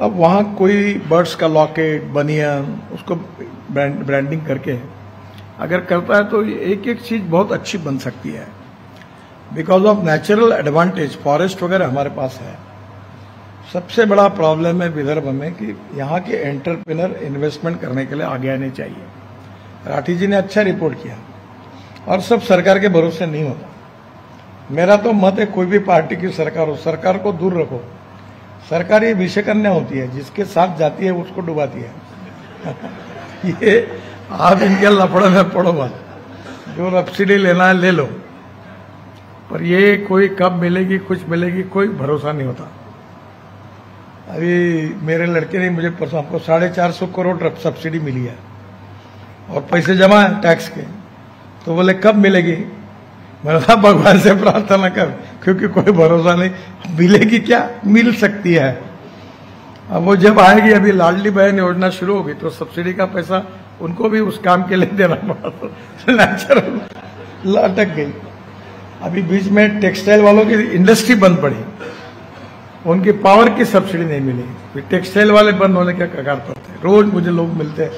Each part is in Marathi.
अब वहाँ कोई बर्ड्स का लॉकेट, बनियान, उसको ब्रांडिंग करके अगर करता है तो एक एक चीज बहुत अच्छी बन सकती है। Because of natural advantage forest वगैरह हमारे पास है। सबसे बड़ा प्रॉब्लम है विदर्भ में कि यहाँ के एंटरप्रेन्योर इन्वेस्टमेंट करने के लिए आगे आने चाहिए। राठी जी ने अच्छा रिपोर्ट किया और सब सरकार के भरोसे नहीं होता। मेरा तो मत है कोई भी पार्टी की सरकार हो, सरकार को दूर रखो। सरकार ये विषय कन्या होती है, जिसके साथ जाती है उसको डुबाती है। ये आप इनके लफड़े में पड़ो मत, जो सब्सिडी लेना है ले लो, पर ये कोई कब मिलेगी कुछ मिलेगी कोई भरोसा नहीं होता। अभी मेरे लड़के ने मुझे परसों हमको 450 करोड़ सब्सिडी मिली है और पैसे जमा है टैक्स के, तो बोले कब मिलेगी। मैंने कहा भगवान से प्रार्थना कर, क्योंकि कोई भरोसा नहीं, मिलेगी क्या, मिल सकती है। अब वो जब आएगी, अभी लाडली बहन योजना शुरू होगी तो सब्सिडी का पैसा उनको भी उस काम के लिए देना पड़ा, तो नेचुरल अटक गई। अभी बीच में टेक्सटाइल वालों की इंडस्ट्री बंद पड़ी, उनकी पावर की सब्सिडी नहीं मिली, फिर टेक्सटाइल वाले बंद होने के कगार पर थे। रोज मुझे लोग मिलते हैं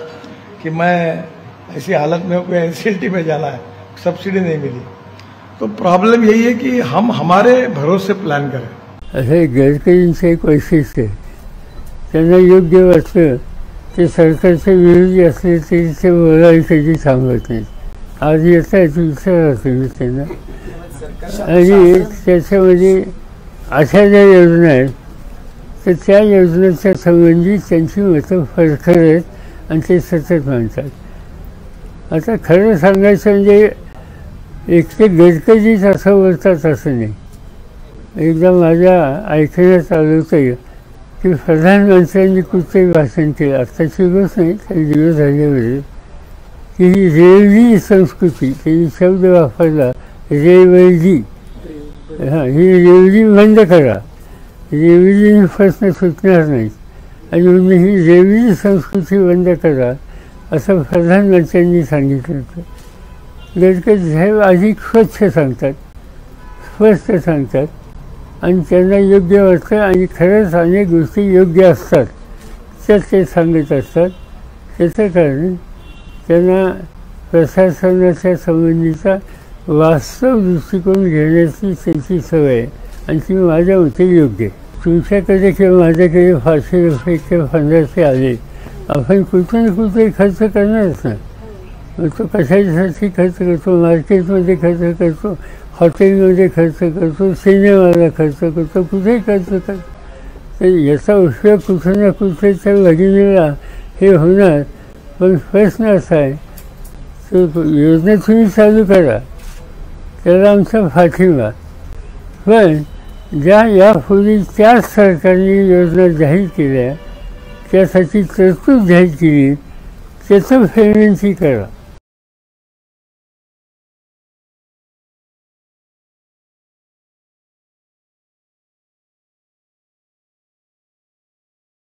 कि मैं ऐसी हालत में हूं, कोई एनसीएलटी में जाना है, सब्सिडी नहीं मिली। तो प्रॉब्लम यही है कि हम हमारे भरोसे प्लॅन करें। असे गडकरींचं एक वैशिष्ट्य, त्यांना योग्य वाटतं ते सरकारच्या विरोधी असले तरी ते बोलायला कधी थांबत नाही। आज येत आहेत विचारा तुम्ही त्यांना, आणि त्याच्यामध्ये अशा ज्या योजना आहेत तर त्या योजनेच्या संबंधी त्यांची मतं फरफर आहेत आणि ते सतत म्हणतात। आता खरं सांगायचं म्हणजे एकटे गडकरीच असं बोलतात असं नाही। एकदा माझ्या ऐकण्यात आलं होतं की प्रधानमंत्र्यांनी कुठचंही भाषण केलं, आत्ताची गोष्ट नाही, काही दिवस झाल्यावर, की ही रेवली संस्कृती, त्यांनी शब्द वापरला रेवली, हां, ही रेवली बंद करा, रेवलीने प्रश्न सुटणार नाही, आणि म्हणून ही रेवली संस्कृती बंद करा असं प्रधानमंत्र्यांनी सांगितलं होतं। गडकरी साहेब अधिक स्वच्छ सांगतात, स्पष्ट सांगतात, आणि त्यांना योग्य वाटतं, आणि खरंच अनेक गोष्टी योग्य असतात त्यात ते सांगत असतात। त्याचं कारण त्यांना प्रशासनाच्या संबंधीचा वास्तव दृष्टिकोन घेण्याची त्यांची सवय आहे, आणि ती माझ्या मते योग्य आहे। तुमच्याकडे किंवा माझ्याकडे 500 रुपये किंवा 1500 आले, आपण कुठे ना कुठे खर्च करणारच ना। तो कशासाठी खर्च करतो, मार्केटमध्ये खर्च करतो, हॉटेलमध्ये खर्च करतो, सिनेमाला खर्च करतो, कुठेही खर्च करतो। तर याचा उपयोग कुठे ना कुठे त्या भगिनीला हे होणार। पण प्रश्न असा आहे, तो योजना तुम्ही चालू करा, त्याला आमचा पाठिंबा, पण ज्या यापूर्वी त्याच सरकारने योजना जाहीर केल्या त्यासाठी तरतूद जाहीर केली त्याचं पेमेंटही करा।